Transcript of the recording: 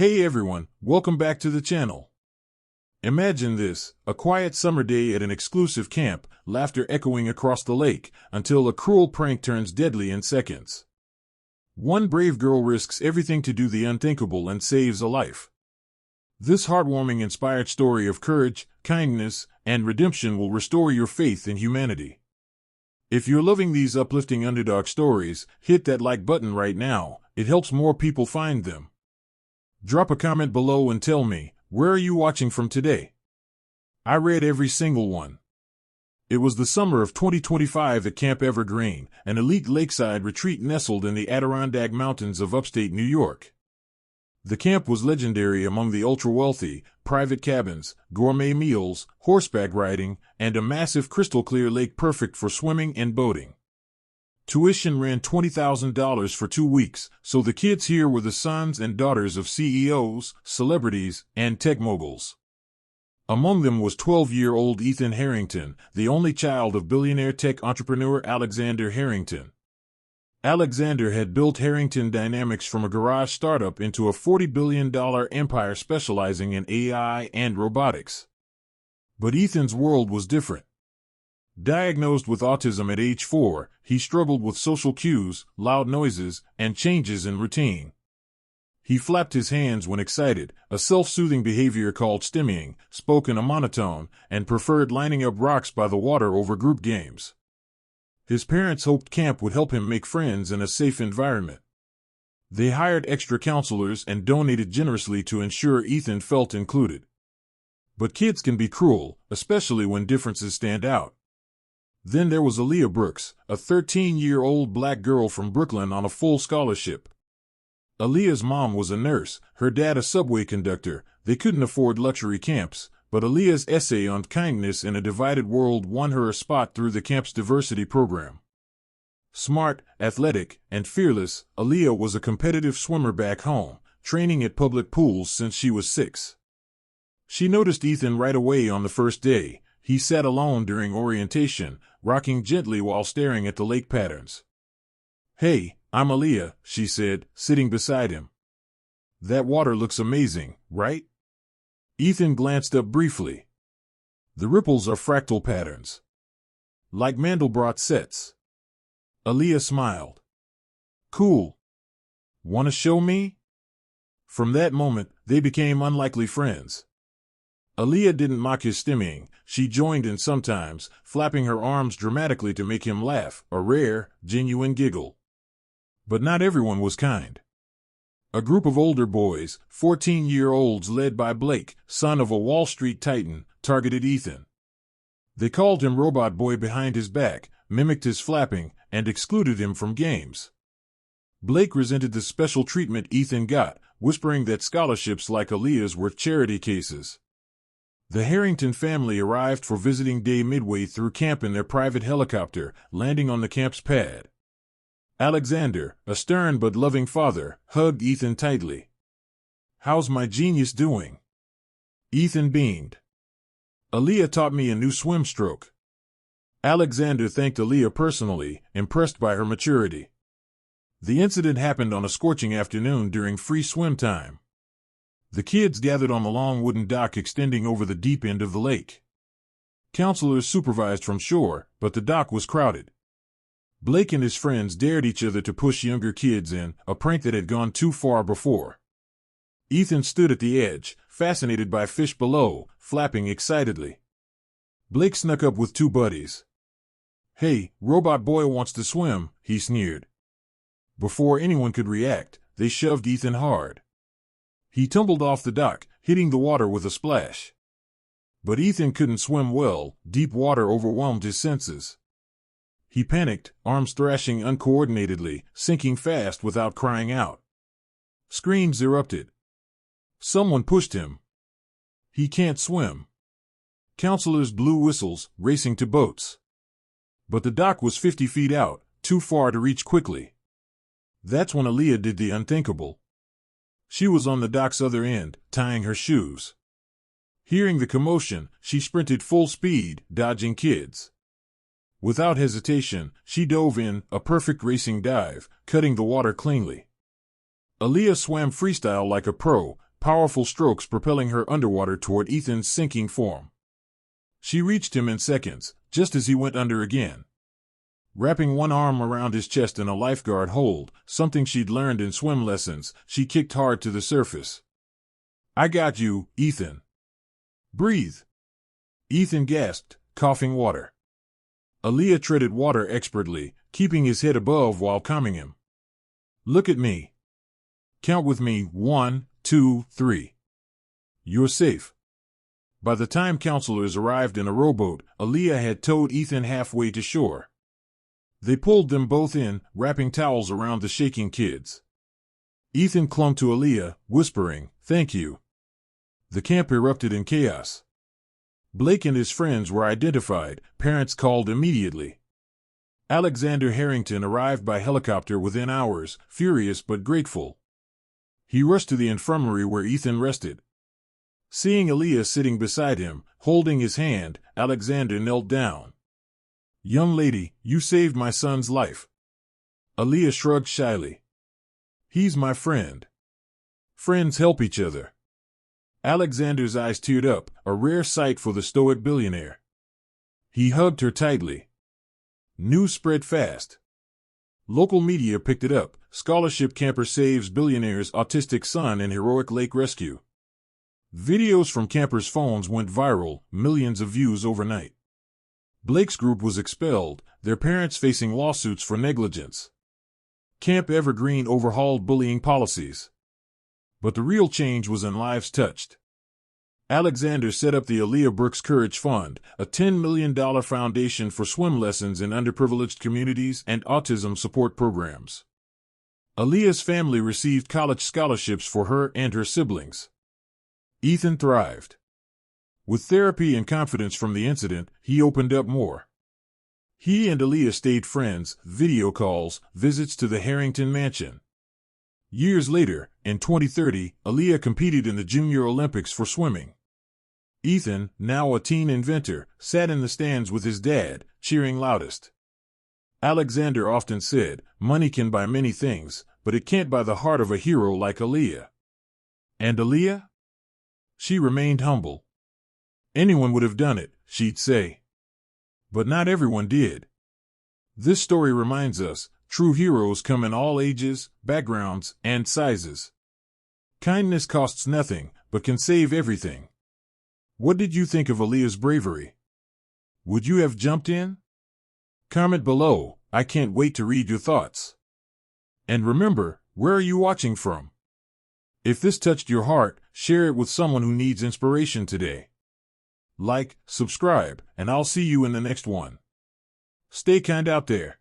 Hey everyone, welcome back to the channel. Imagine this, a quiet summer day at an exclusive camp, laughter echoing across the lake, until a cruel prank turns deadly in seconds. One brave girl risks everything to do the unthinkable and saves a life. This heartwarming inspired story of courage, kindness, and redemption will restore your faith in humanity. If you're loving these uplifting underdog stories, hit that like button right now, it helps more people find them. Drop a comment below and tell me, where are you watching from today? I read every single one. It was the summer of 2025 at Camp Evergreen, an elite lakeside retreat nestled in the Adirondack Mountains of upstate New York. The camp was legendary among the ultra-wealthy, private cabins, gourmet meals, horseback riding, and a massive crystal-clear lake perfect for swimming and boating. Tuition ran $20,000 for 2 weeks, so the kids here were the sons and daughters of CEOs, celebrities, and tech moguls. Among them was 12-year-old Ethan Harrington, the only child of billionaire tech entrepreneur Alexander Harrington. Alexander had built Harrington Dynamics from a garage startup into a $40 billion empire specializing in AI and robotics. But Ethan's world was different. Diagnosed with autism at age 4, he struggled with social cues, loud noises, and changes in routine. He flapped his hands when excited, a self-soothing behavior called stimmying, spoke in a monotone, and preferred lining up rocks by the water over group games. His parents hoped camp would help him make friends in a safe environment. They hired extra counselors and donated generously to ensure Ethan felt included. But kids can be cruel, especially when differences stand out. Then there was Aaliyah Brooks, a 13-year-old black girl from Brooklyn on a full scholarship. Aaliyah's mom was a nurse, her dad a subway conductor. They couldn't afford luxury camps, but Aaliyah's essay on kindness in a divided world won her a spot through the camp's diversity program. Smart, athletic, and fearless, Aaliyah was a competitive swimmer back home, training at public pools since she was 6. She noticed Ethan right away on the first day. He sat alone during orientation, rocking gently while staring at the lake patterns. "Hey, I'm Aaliyah," she said, sitting beside him. "That water looks amazing, right?" Ethan glanced up briefly. "The ripples are fractal patterns. Like Mandelbrot sets." Aaliyah smiled. "Cool. Want to show me?" From that moment, they became unlikely friends. Aaliyah didn't mock his stimming. She joined in sometimes, flapping her arms dramatically to make him laugh, a rare, genuine giggle. But not everyone was kind. A group of older boys, 14-year-olds led by Blake, son of a Wall Street titan, targeted Ethan. They called him Robot Boy behind his back, mimicked his flapping, and excluded him from games. Blake resented the special treatment Ethan got, whispering that scholarships like Aaliyah's were charity cases. The Harrington family arrived for visiting day midway through camp in their private helicopter, landing on the camp's pad. Alexander, a stern but loving father, hugged Ethan tightly. "How's my genius doing?" Ethan beamed. "Aaliyah taught me a new swim stroke." Alexander thanked Aaliyah personally, impressed by her maturity. The incident happened on a scorching afternoon during free swim time. The kids gathered on the long wooden dock extending over the deep end of the lake. Counselors supervised from shore, but the dock was crowded. Blake and his friends dared each other to push younger kids in, a prank that had gone too far before. Ethan stood at the edge, fascinated by fish below, flapping excitedly. Blake snuck up with 2 buddies. "Hey, Robot Boy wants to swim," he sneered. Before anyone could react, they shoved Ethan hard. He tumbled off the dock, hitting the water with a splash. But Ethan couldn't swim well. Deep water overwhelmed his senses. He panicked, arms thrashing uncoordinatedly, sinking fast without crying out. Screams erupted. Someone pushed him. "He can't swim." Counselors blew whistles, racing to boats. But the dock was 50 feet out, too far to reach quickly. That's when Aaliyah did the unthinkable. She was on the dock's other end, tying her shoes. Hearing the commotion, she sprinted full speed, dodging kids. Without hesitation, she dove in, a perfect racing dive, cutting the water cleanly. Aaliyah swam freestyle like a pro, powerful strokes propelling her underwater toward Ethan's sinking form. She reached him in seconds, just as he went under again. Wrapping one arm around his chest in a lifeguard hold, something she'd learned in swim lessons, she kicked hard to the surface. "I got you, Ethan. Breathe." Ethan gasped, coughing water. Aaliyah treaded water expertly, keeping his head above while calming him. "Look at me. Count with me, 1, 2, 3. You're safe." By the time counselors arrived in a rowboat, Aaliyah had towed Ethan halfway to shore. They pulled them both in, wrapping towels around the shaking kids. Ethan clung to Aaliyah, whispering, "Thank you." The camp erupted in chaos. Blake and his friends were identified, parents called immediately. Alexander Harrington arrived by helicopter within hours, furious but grateful. He rushed to the infirmary where Ethan rested. Seeing Aaliyah sitting beside him, holding his hand, Alexander knelt down. "Young lady, you saved my son's life." Aaliyah shrugged shyly. "He's my friend. Friends help each other." Alexander's eyes teared up, a rare sight for the stoic billionaire. He hugged her tightly. News spread fast. Local media picked it up. Scholarship camper saves billionaire's autistic son in heroic lake rescue. Videos from campers' phones went viral, millions of views overnight. Blake's group was expelled, their parents facing lawsuits for negligence. Camp Evergreen overhauled bullying policies. But the real change was in lives touched. Alexander set up the Aaliyah Brooks Courage Fund, a $10 million foundation for swim lessons in underprivileged communities and autism support programs. Aaliyah's family received college scholarships for her and her siblings. Ethan thrived. With therapy and confidence from the incident, he opened up more. He and Aaliyah stayed friends, video calls, visits to the Harrington mansion. Years later, in 2030, Aaliyah competed in the Junior Olympics for swimming. Ethan, now a teen inventor, sat in the stands with his dad, cheering loudest. Alexander often said, "Money can buy many things, but it can't buy the heart of a hero like Aaliyah." And Aaliyah? She remained humble. Anyone would have done it, she'd say. But not everyone did. This story reminds us, true heroes come in all ages, backgrounds, and sizes. Kindness costs nothing, but can save everything. What did you think of Aaliyah's bravery? Would you have jumped in? Comment below. I can't wait to read your thoughts. And remember, where are you watching from? If this touched your heart, share it with someone who needs inspiration today. Like, subscribe, and I'll see you in the next one. Stay kind out there.